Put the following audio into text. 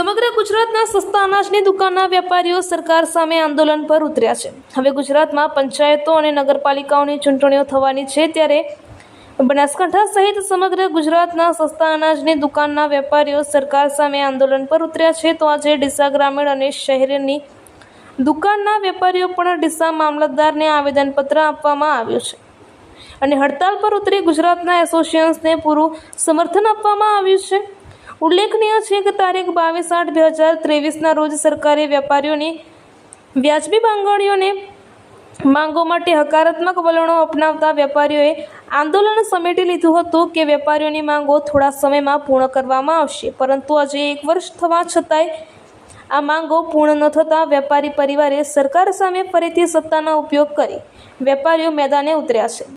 સમગ્ર ગુજરાતના સસ્તા અનાજની દુકાનના વેપારીઓ સરકાર સામે આંદોલન પર ઉતર્યા છે। હવે ગુજરાતમાં પંચાયતો અને નગરપાલિકાઓની ચૂંટણીઓ થવાની છે, ત્યારે બનાસકાંઠા સહિત સમગ્ર ગુજરાતના સસ્તા અનાજની દુકાનના વેપારીઓ સરકાર સામે આંદોલન પર ઉતર્યા છે। તો આજે ડીસા ગ્રામીણ અને શહેરની દુકાનના વેપારીઓ પણ ડીસા મામલતદારને આવેદનપત્ર આપવામાં આવ્યું છે અને હડતાલ પર ઉતરી ગુજરાતના એસોસિએશનને પૂરું સમર્થન આપવામાં આવ્યું છે। ઉલ્લેખનીય છે કે તારીખ 22/8/2023ના રોજ સરકારે વેપારીઓની વ્યાજબી માંગો માટે હકારાત્મક વલણો અપનાવતા વેપારીઓએ આંદોલન સમેટી લીધું હતું કે વેપારીઓની માંગો થોડા સમયમાં પૂર્ણ કરવામાં આવશે, પરંતુ આજે 1 વર્ષ થવા છતાંય આ માંગો પૂર્ણ ન થતાં વેપારી પરિવારે સરકાર સામે ફરીથી સત્તાનો ઉપયોગ કરી વેપારીઓ મેદાને ઉતર્યા છે।